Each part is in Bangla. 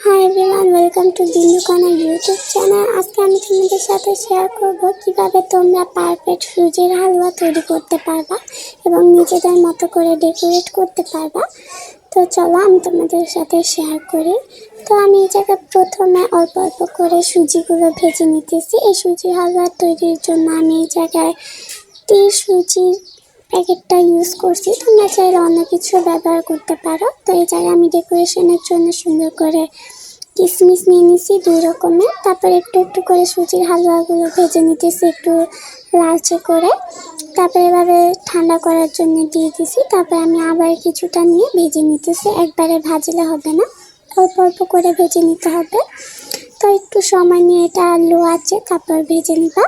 हाय एवरीवन, वेलकम टू बिंदु कॉर्नर यूट्यूब चैनल। आज के আমি তোমাদের সাথে শেয়ার করব কিভাবে তোমরা পারফেক্ট সুজির হালুয়া তৈরি করতে পারবা এবং নিজেদের মতো করে ডেকোরেট করতে পারবা। তো চলো আমি তোমাদের সাথে শেয়ার করি। তো আমি এই জায়গায় প্রথমে অল্প অল্প করে সুজিগুলো ভেজে নিতেছি। এই সুজির হালুয়া তৈরির জন্য আমি এই জায়গায় 30 সুজির প্যাকেটটা ইউজ করছি। তোমরা চাইলে অন্য কিছু ব্যবহার করতে পারো। তো এই জায়গায় আমি ডেকোরেশনের জন্য সুন্দর করে কিশমিশ নিয়ে নিছি 2 রকমের। তারপর একটু একটু করে সুজির হালুয়াগুলো ভেজে নিতেছি একটু লালচে করে। তারপর এভাবে ঠান্ডা করার জন্য দিয়ে দিছি। তারপর আমি আবার কিছুটা নিয়ে ভেজে নিতেছি, একবারে ভাজলে হবে না, অল্প অল্প করে ভেজে নিতে হবে। তো একটু সময় নিয়ে এটা লো আছে তারপর ভেজে নিবা।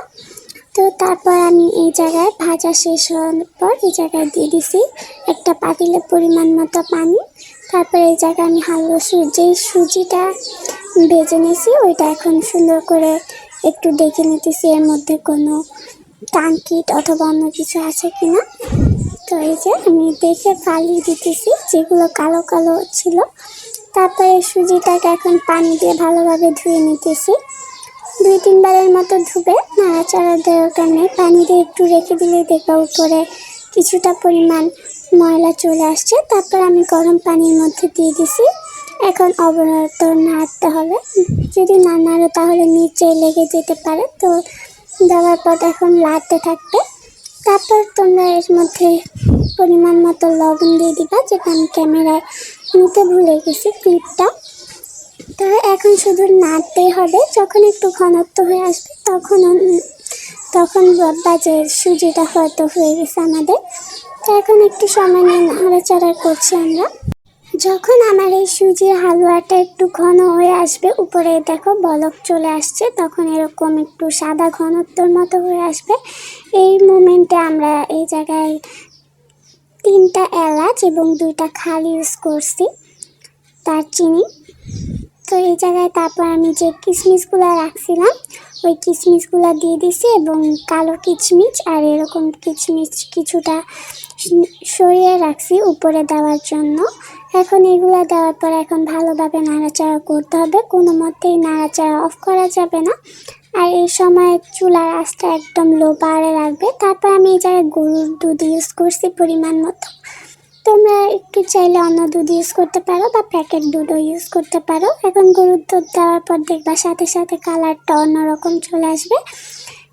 তো তারপর আমি এই জায়গায় ভাজা শেষ হওয়ার পর এই জায়গায় দিয়ে দিছি একটা পাতিলের পরিমাণ মতো পানি। তারপর এই জায়গায় আমি যেই সুজিটা ভেজে নিয়েছি ওইটা এখন সুন্দর করে একটু দেখে নিতেছি এর মধ্যে কোনো টাঙ্কিট অথবা অন্য কিছু আছে কিনা। তো এই যে আমি দেখে ফালিয়ে দিতেছি যেগুলো কালো কালো ছিল। তারপরে সুজিটাকে এখন পানি দিয়ে ভালোভাবে ধুয়ে নিতেছি। 2-3 বারের মতো ধুবে, নাড়াচাড়া দরকার নেই। পানি দিয়ে একটু রেখে দিলে দেখবা উপরে কিছুটা পরিমাণ ময়লা চলে আসছে। তারপর আমি গরম পানির মধ্যে দিয়ে দিছি। এখন অবরত নাড়তে হবে, যদি না নাড়ো তাহলে নিচে লেগে যেতে পারে। তো দেওয়ার পর এখন লাড়তে থাকবে। তারপর তোমরা এর মধ্যে পরিমাণ মতো লবণ দিয়ে দিবা, যেটা আমি ক্যামেরায় নিতে ভুলে গেছি ক্লিপটা। তো এখন শুধু নাড়তেই হবে। যখন একটু ঘনত্ব হয়ে আসবে তখন ভাববা যে সুজিটা হয়তো হয়ে গেছে আমাদের। তো এখন একটু সময় নিয়ে নাড়াচাড়া করছি আমরা। যখন আমার এই সুজির হালুয়াটা একটু ঘন হয়ে আসবে, উপরে দেখো বলক চলে আসছে, তখন এরকম একটু সাদা ঘনত্বর মতো হয়ে আসবে। এই মোমেন্টে আমরা এই জায়গায় 3টা এলাচ এবং 2টা খাল ইউজ করছি, দারচিনি। তো এই জায়গায় তারপর আমি যে কিশমিশগুলো রাখছিলাম ওই কিশমিশগুলো দিয়ে দিছি এবং কালো কিশমিশ আর এরকম কিশমিশ কিছুটা সরিয়ে রাখছি উপরে দেওয়ার জন্য। এখন এগুলো দেওয়ার পর এখন ভালোভাবে নাড়াচাড়া করতে হবে, কোনো মতেই নাড়াচাড়া অফ করা যাবে না। আর এই সময় চুলার আঁচটা একদম লো পাওয়ারে রাখবে। তারপর আমি এই জায়গায় গরুর দুধ ইউজ করছি পরিমাণ মতো। তোমরা একটু চাইলে অন্য দুধ ইউজ করতে পারো বা প্যাকেট দুধও ইউজ করতে পারো। এখন গরুর দুধ দেওয়ার পর দেখবা সাথে সাথে কালারটা অন্যরকম চলে আসবে,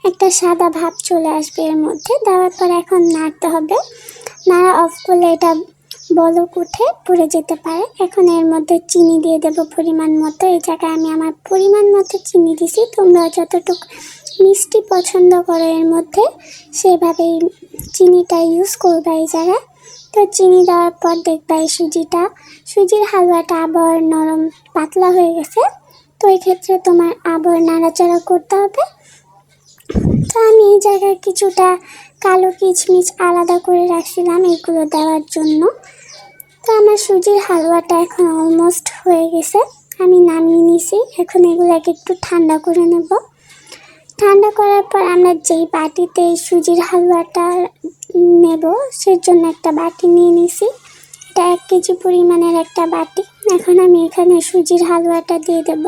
একটা সাদা ভাব চলে আসবে এর মধ্যে। দেওয়ার পর এখন নাড়তে হবে, নাড়া অফ করলে এটা বলক উঠে পড়ে যেতে পারে। এখন এর মধ্যে চিনি দিয়ে দেবো পরিমাণ মতো। এই জায়গায় আমি আমার পরিমাণ মতো চিনি দিছি, তোমরা যতটুকু মিষ্টি পছন্দ করো এর মধ্যে সেভাবেই চিনিটা ইউজ করবে এই জায়গায়। তো চিনি দেওয়ার পর দেখবা এই সুজির হালুয়াটা আবার নরম পাতলা হয়ে গেছে। তো এই ক্ষেত্রে তোমার আবার নাড়াচাড়া করতে হবে। তো আমি এই জায়গায় কিছুটা কালো কিশমিশ আলাদা করে রাখছিলাম এগুলো দেওয়ার জন্য। তো আমার সুজির হালুয়াটা এখন অলমোস্ট হয়ে গেছে, আমি নামিয়ে নিছি। এখন এগুলোকে একটু ঠান্ডা করে নেব। ঠান্ডা করার পর আমরা যেই বাটিতে সুজির হালুয়াটা নেব সেজন্য একটা বাটি নিয়ে নিছি। এটা 1 কেজি পরিমাণের একটা বাটি। এখন আমি এখানে সুজির হালুয়াটা দিয়ে দেব।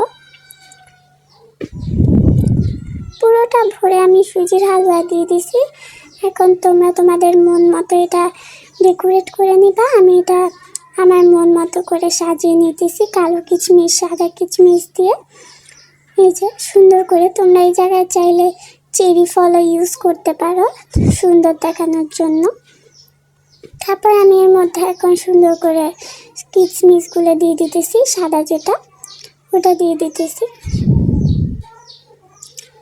পুরোটা ভরে আমি সুজির হালুয়া দিয়ে দিছি। এখন তোমরা তোমাদের মন মতো এটা ডেকোরেট করে নিবা। আমি এটা আমার মন মতো করে সাজিয়ে নিতেছি কালো কিশমিশ সাদা কিশমিশ দিয়ে। এই যে সুন্দর করে তোমরা এই জায়গায় চাইলে চেরি ফলও ইউজ করতে পারো সুন্দর দেখানোর জন্য। তারপর আমি এর মধ্যে এখন সুন্দর করে কিশমিশগুলো দিয়ে দিতেছি, সাদা যেটা ওটা দিয়ে দিতেছি।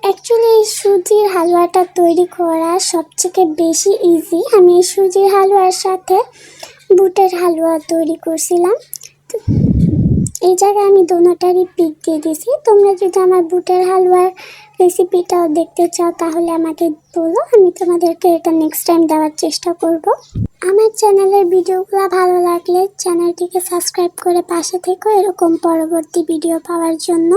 অ্যাকচুয়ালি এই সুজির হালুয়াটা তৈরি করা সবথেকে বেশি ইজি। আমি এই সুজির হালুয়ার সাথে বুটের হালুয়া তৈরি করছিলাম। এই জায়গায় আমি দোনোটারই পিক দিয়ে দিয়েছি। তোমরা যদি আমার বুটের হালুয়ার রেসিপিটাও দেখতে চাও তাহলে আমাকে বলো, আমি তোমাদেরকে এটা নেক্সট টাইম দেওয়ার চেষ্টা করব। আমার চ্যানেলের ভিডিওগুলো ভালো লাগলে চ্যানেলটিকে সাবস্ক্রাইব করে পাশে থেকো এরকম পরবর্তী ভিডিও পাওয়ার জন্য।